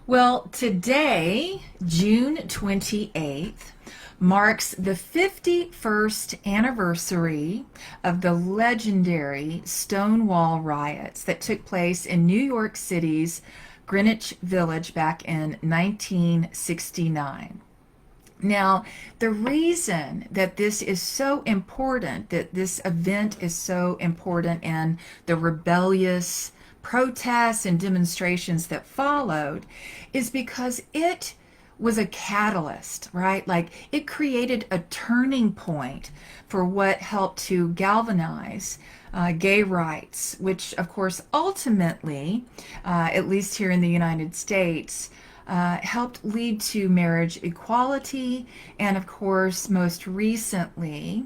Well, today, June 28th, marks the 51st anniversary of the legendary Stonewall riots that took place in New York City's Greenwich Village back in 1969. Now, the reason that this is so important, that this event is so important, and the rebellious protests and demonstrations that followed, is because it was a catalyst, right? Like it created a turning point for what helped to galvanize gay rights, which, of course, ultimately, at least here in the United States, helped lead to marriage equality, and of course, most recently,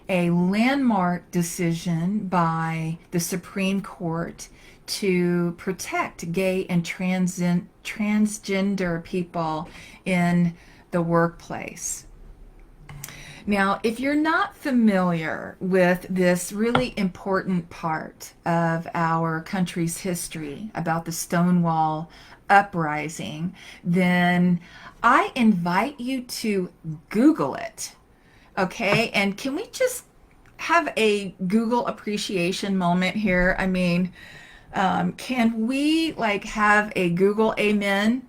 a landmark decision by the Supreme Court to protect gay and transgender people in the workplace. Now, if you're not familiar with this really important part of our country's history about the Stonewall uprising, then I invite you to Google it. Okay? And can we just have a Google appreciation moment here? I mean, can we like have a Google amen?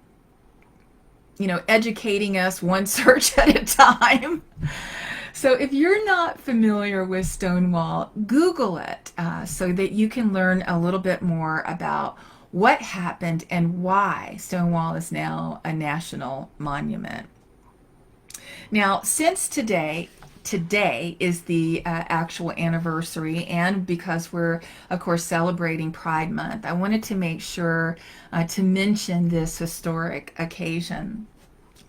Educating us one search at a time. So if you're not familiar with Stonewall, Google it so that you can learn a little bit more about what happened and why Stonewall is now a national monument. Now, since today is the actual anniversary, and because we're of course celebrating Pride Month, I wanted to make sure to mention this historic occasion.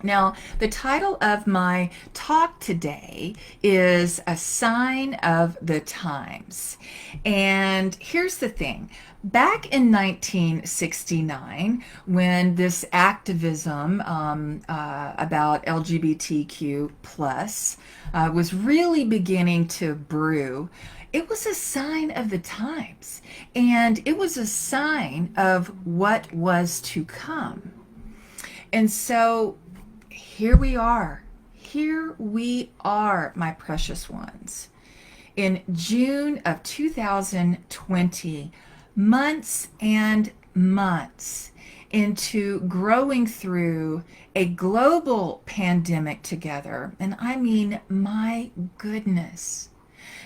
Now, the title of my talk today is A Sign of the Times. And here's the thing. Back in 1969, when this activism about LGBTQ plus was really beginning to brew, it was a sign of the times. And it was a sign of what was to come. And so here we are. Here we are, my precious ones. In June of 2020, months and months into growing through a global pandemic together, and I mean, my goodness,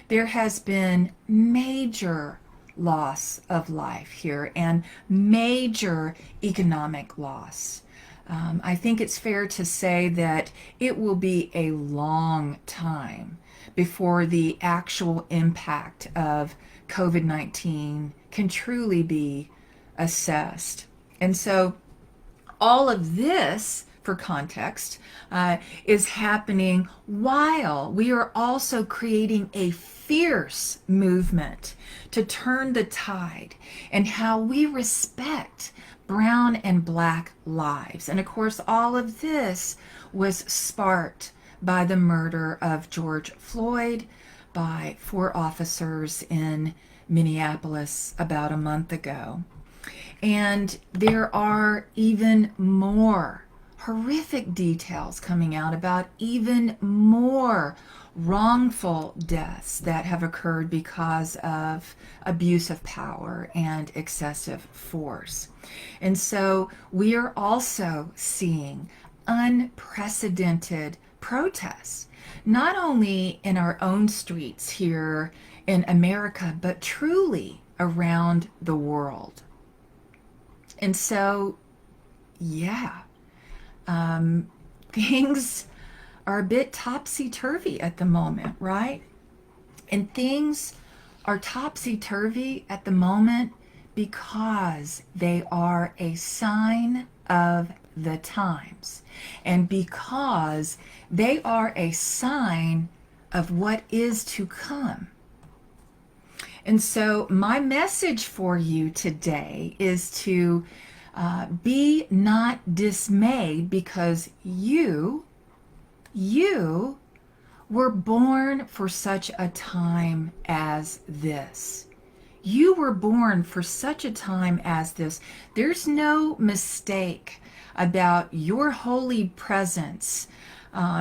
there has been major loss of life here and major economic loss. I think it's fair to say that it will be a long time before the actual impact of COVID-19 can truly be assessed. And so all of this, for context, is happening while we are also creating a fierce movement to turn the tide and how we respect brown and black lives. And of course, all of this was sparked by the murder of George Floyd by 4 officers in Minneapolis about a month ago. And there are even more horrific details coming out about even more wrongful deaths that have occurred because of abuse of power and excessive force. And so we are also seeing unprecedented protests, not only in our own streets here in America, but truly around the world. And so, yeah, things are a bit topsy-turvy at the moment, right? And things are topsy-turvy at the moment because they are a sign of the times, and because they are a sign of what is to come. And so my message for you today is to be not dismayed, because you were born for such a time as this. You were born for such a time as this. There's no mistake about your holy presence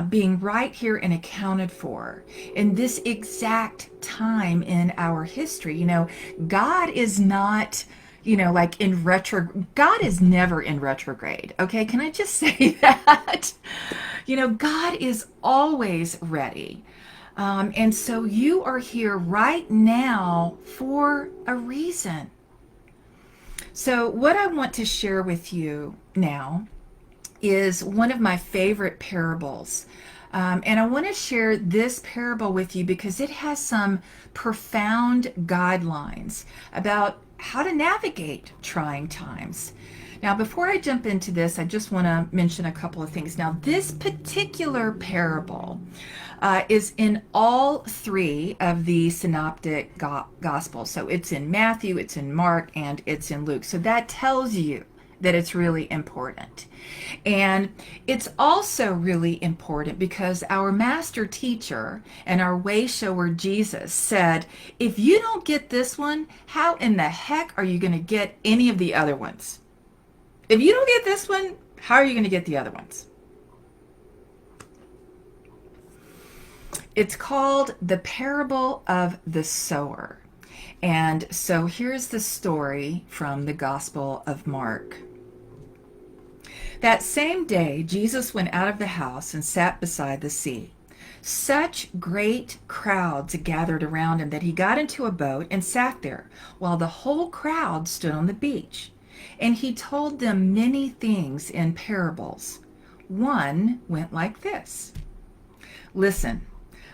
being right here and accounted for in this exact time in our history. God is not, like in God is never in retrograde. Okay, can I just say that? God is always ready. And so you are here right now for a reason. So, what I want to share with you now is one of my favorite parables. And I want to share this parable with you because it has some profound guidelines about how to navigate trying times. Now, before I jump into this, I just want to mention a couple of things. Now, this particular parable is in all three of the synoptic gospels. So it's in Matthew, it's in Mark, and it's in Luke. So that tells you that it's really important. And it's also really important because our master teacher and our way shower Jesus said, if you don't get this one, how in the heck are you going to get any of the other ones? If you don't get this one, how are you going to get the other ones? It's called the parable of the sower. And so here's the story from the Gospel of Mark. That same day, Jesus went out of the house and sat beside the sea. Such great crowds gathered around him that he got into a boat and sat there, while the whole crowd stood on the beach. And he told them many things in parables. One went like this. Listen,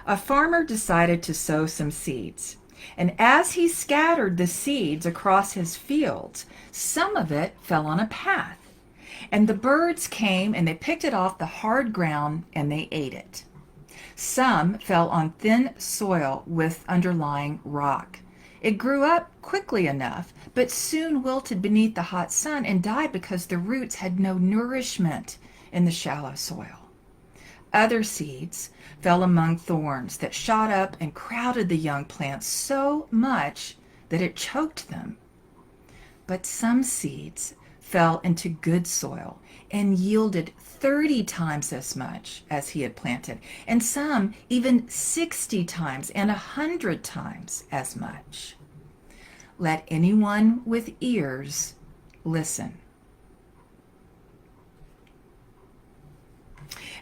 a farmer decided to sow some seeds. And as he scattered the seeds across his fields, some of it fell on a path. And the birds came and they picked it off the hard ground and they ate it. Some fell on thin soil with underlying rock. It grew up quickly enough, but soon wilted beneath the hot sun and died because the roots had no nourishment in the shallow soil. Other seeds fell among thorns that shot up and crowded the young plants so much that it choked them. But some seeds fell into good soil and yielded 30 times as much as he had planted, and some even 60 times and 100 times as much. Let anyone with ears listen.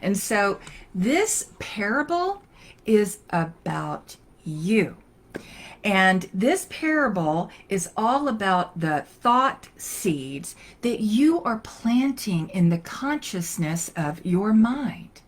And so this parable is about you. And this parable is all about the thought seeds that you are planting in the consciousness of your mind.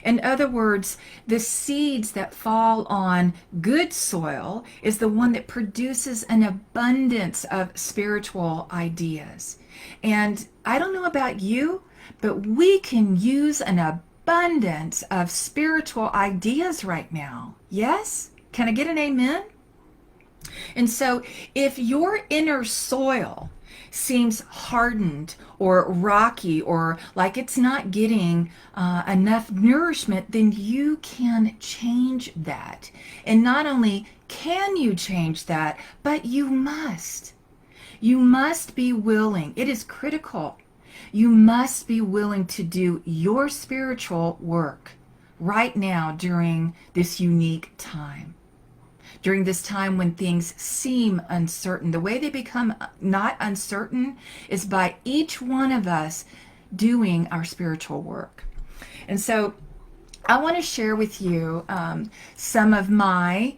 In other words, the seeds that fall on good soil is the one that produces an abundance of spiritual ideas. And I don't know about you, but we can use an abundance of spiritual ideas right now. Yes? Can I get an amen? And so if your inner soil seems hardened or rocky or like it's not getting enough nourishment, then you can change that. And not only can you change that, but you must. You must be willing. It is critical. You must be willing to do your spiritual work right now during this unique time. During this time when things seem uncertain. The way they become not uncertain is by each one of us doing our spiritual work. And so I want to share with you some of my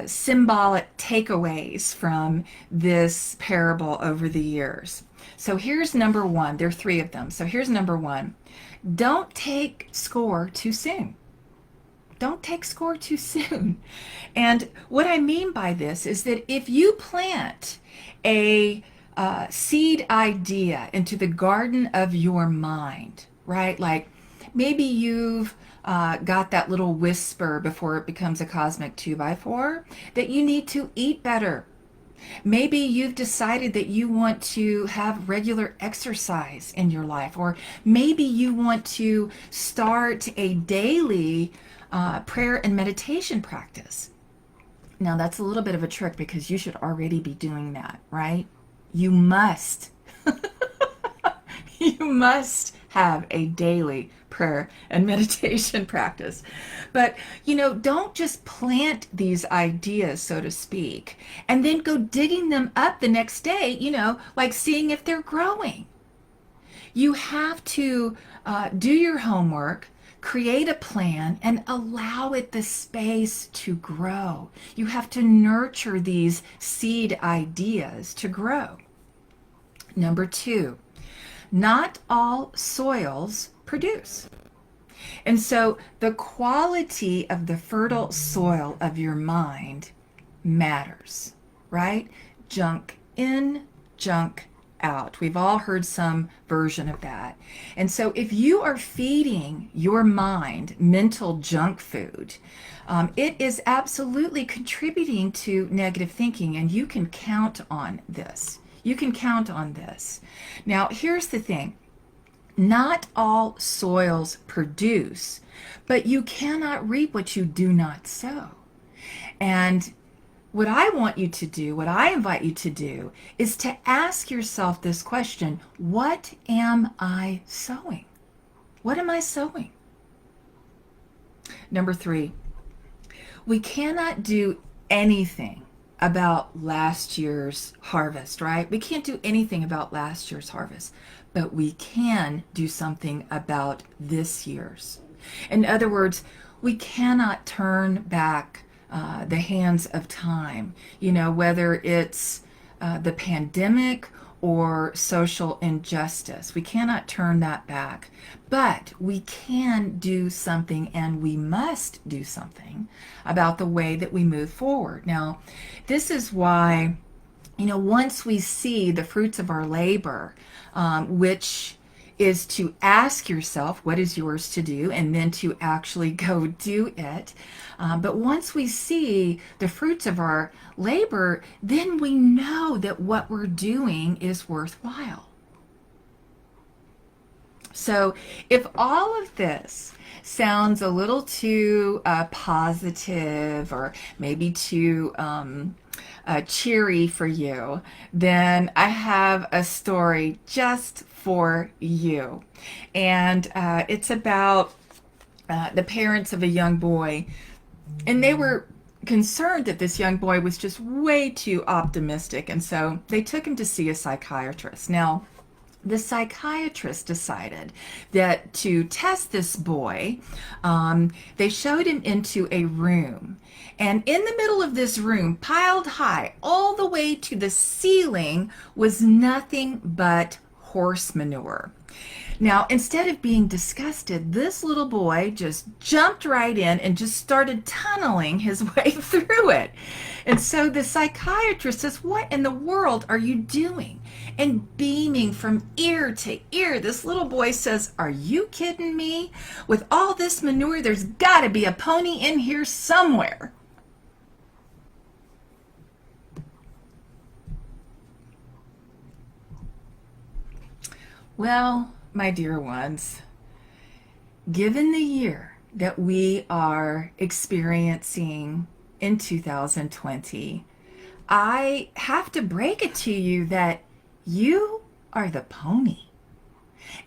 symbolic takeaways from this parable over the years. So here's number one. There are three of them. So here's number one. Don't take score too soon. Don't take score too soon. And what I mean by this is that if you plant a seed idea into the garden of your mind, right? Like maybe you've got that little whisper before it becomes a cosmic 2x4 that you need to eat better. Maybe you've decided that you want to have regular exercise in your life, or maybe you want to start a daily prayer and meditation practice. Now, that's a little bit of a trick because you should already be doing that, right? You must. You must have a daily prayer and meditation practice. But, don't just plant these ideas, so to speak, and then go digging them up the next day, like seeing if they're growing. You have to do your homework, create a plan, and allow it the space to grow. You have to nurture these seed ideas to grow. Number 2, not all soils produce. And so the quality of the fertile soil of your mind matters, right? Junk in, junk out. We've all heard some version of that. And so if you are feeding your mind mental junk food, it is absolutely contributing to negative thinking, and you can count on this. You can count on this. Now, here's the thing. Not all soils produce, but you cannot reap what you do not sow. And what I want you to do, what I invite you to do, is to ask yourself this question: what am I sowing? What am I sowing? Number 3, we cannot do anything about last year's harvest, right? We can't do anything about last year's harvest, but we can do something about this year's. In other words, we cannot turn back the hands of time, whether it's the pandemic or social injustice. We cannot turn that back, but we can do something, and we must do something about the way that we move forward. Now, this is why, once we see the fruits of our labor, which is to ask yourself what is yours to do, and then to actually go do it. But once we see the fruits of our labor, then we know that what we're doing is worthwhile. So if all of this sounds a little too positive, or maybe too cheery for you, then I have a story just for you. And it's about the parents of a young boy. And they were concerned that this young boy was just way too optimistic. And so they took him to see a psychiatrist. Now, the psychiatrist decided that to test this boy, they showed him into a room. And in the middle of this room, piled high, all the way to the ceiling, was nothing but horse manure. Now, instead of being disgusted, this little boy just jumped right in and just started tunneling his way through it. And so the psychiatrist says, "What in the world are you doing?" And beaming from ear to ear, this little boy says, "Are you kidding me? With all this manure, there's got to be a pony in here somewhere." Well, my dear ones, given the year that we are experiencing in 2020, I have to break it to you that you are the pony.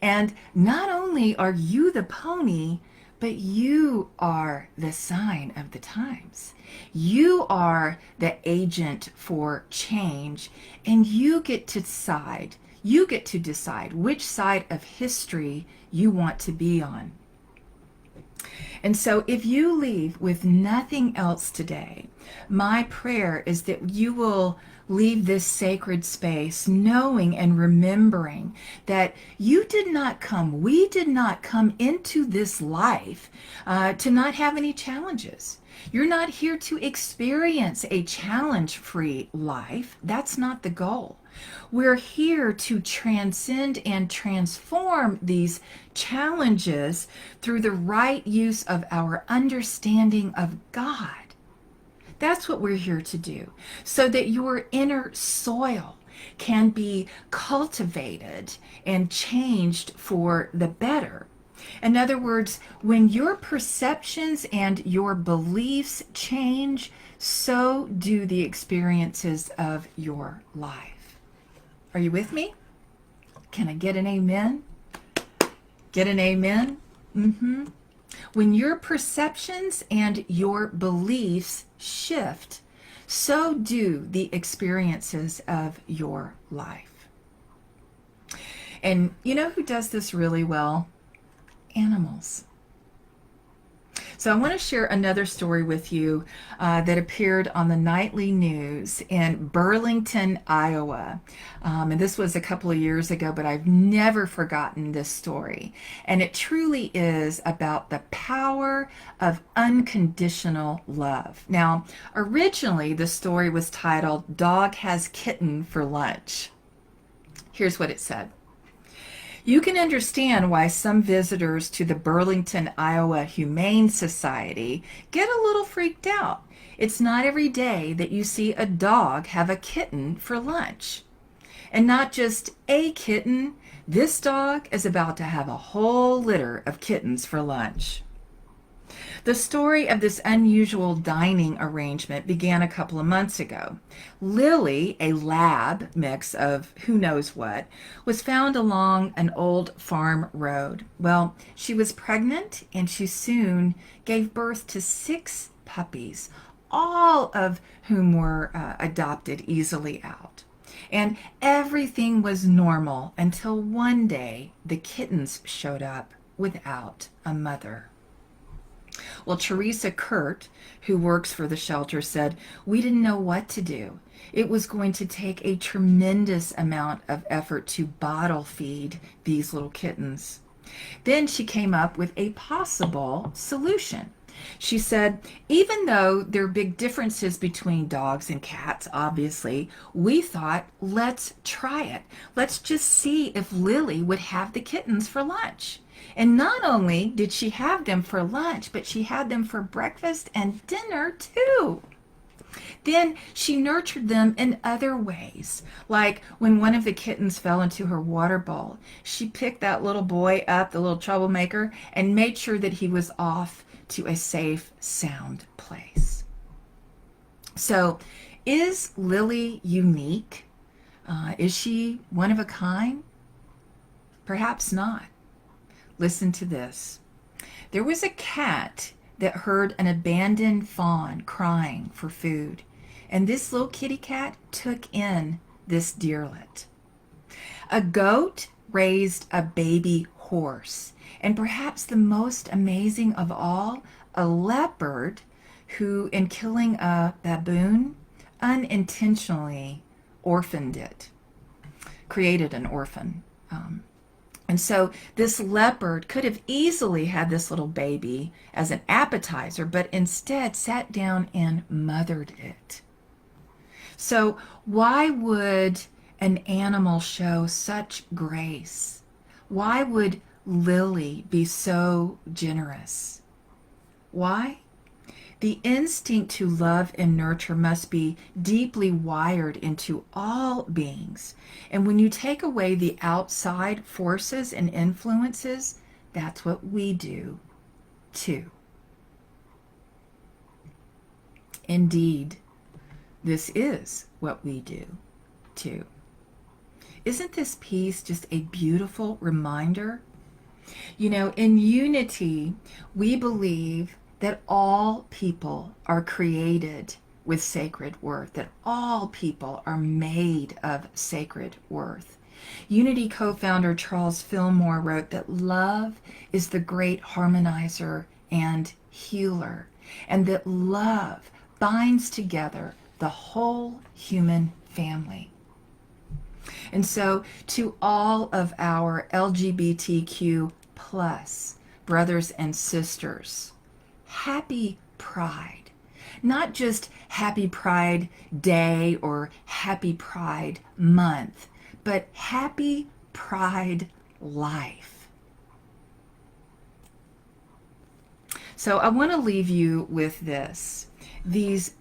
And not only are you the pony, but you are the sign of the times. You are the agent for change, and you get to decide. You get to decide which side of history you want to be on. And so if you leave with nothing else today, my prayer is that you will leave this sacred space knowing and remembering that we did not come into this life to not have any challenges. You're not here to experience a challenge-free life. That's not the goal. We're here to transcend and transform these challenges through the right use of our understanding of God. That's what we're here to do, so that your inner soil can be cultivated and changed for the better. In other words, when your perceptions and your beliefs change, so do the experiences of your life. Are you with me? Can I get an amen? Get an amen? Mm-hmm. When your perceptions and your beliefs shift, so do the experiences of your life. And you know who does this really well? Animals. So I want to share another story with you that appeared on the nightly news in Burlington, Iowa. And this was a couple of years ago, but I've never forgotten this story. And it truly is about the power of unconditional love. Now, originally the story was titled "Dog Has Kitten for Lunch." Here's what it said. You can understand why some visitors to the Burlington, Iowa Humane Society get a little freaked out. It's not every day that you see a dog have a kitten for lunch. And not just a kitten, this dog is about to have a whole litter of kittens for lunch. The story of this unusual dining arrangement began a couple of months ago. Lily, a lab mix of who knows what, was found along an old farm road. Well, she was pregnant and she soon gave birth to 6 puppies, all of whom were adopted easily out. And everything was normal until one day the kittens showed up without a mother. Well, Teresa Kurt, who works for the shelter, said, "We didn't know what to do. It was going to take a tremendous amount of effort to bottle feed these little kittens." Then she came up with a possible solution. She said, "Even though there are big differences between dogs and cats, obviously, we thought, let's try it. Let's just see if Lily would have the kittens for lunch." And not only did she have them for lunch, but she had them for breakfast and dinner too. Then she nurtured them in other ways, like when one of the kittens fell into her water bowl, she picked that little boy up, the little troublemaker, and made sure that he was off to a safe, sound place. So, is Lily unique? Is she one of a kind? Perhaps not. Listen to this. There was a cat that heard an abandoned fawn crying for food, and this little kitty cat took in this deerlet. A goat raised a baby horse, and perhaps the most amazing of all, a leopard who, in killing a baboon, unintentionally orphaned it, created an orphan. And so this leopard could have easily had this little baby as an appetizer, but instead sat down and mothered it. So why would an animal show such grace? Why would Lily be so generous? Why? The instinct to love and nurture must be deeply wired into all beings. And when you take away the outside forces and influences, that's what we do too. Indeed, this is what we do too. Isn't this piece just a beautiful reminder? You know, in unity, we believe that all people are created with sacred worth, that all people are made of sacred worth. Unity co-founder Charles Fillmore wrote that love is the great harmonizer and healer, and that love binds together the whole human family. And so to all of our LGBTQ plus brothers and sisters, happy Pride. Not just Happy Pride Day or Happy Pride Month, but Happy Pride Life. So I want to leave you with these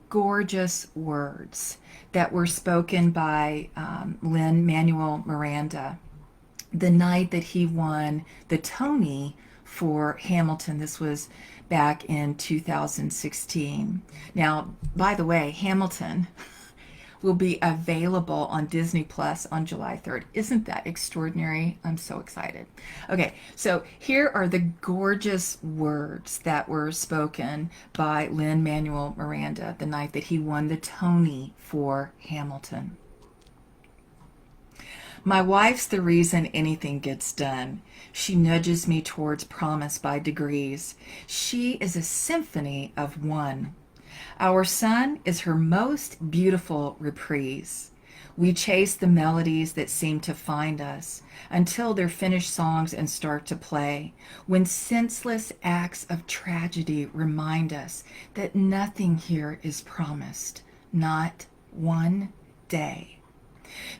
gorgeous words that were spoken by Lin-Manuel Miranda. the night that he won the Tony for Hamilton. This was back in 2016. Now, by the way, Hamilton will be available on Disney Plus on July 3rd. Isn't that extraordinary? I'm so excited. Okay, so here are the gorgeous words that were spoken by Lin-Manuel Miranda the night that he won the Tony for Hamilton. My wife's the reason anything gets done. She nudges me towards promise by degrees. She is a symphony of one. Our son is her most beautiful reprise. We chase the melodies that seem to find us until they're finished songs and start to play, when senseless acts of tragedy remind us that nothing here is promised, not one day.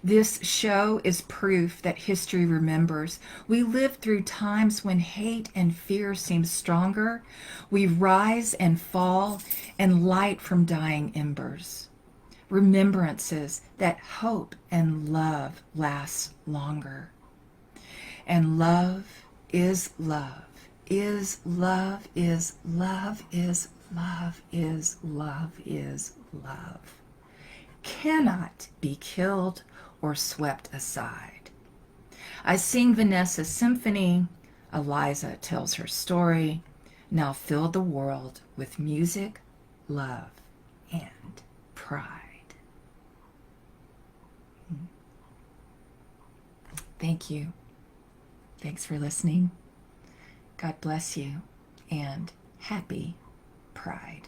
This show is proof that history remembers. We live through times when hate and fear seem stronger. We rise and fall and light from dying embers. Remembrances that hope and love last longer. And love is love, is love, is love, is love, is love, is love. Cannot be killed or swept aside. I sing Vanessa's symphony. Eliza tells her story. Now fill the world with music, love, and pride. Thank you. Thanks for listening. God bless you, and happy Pride.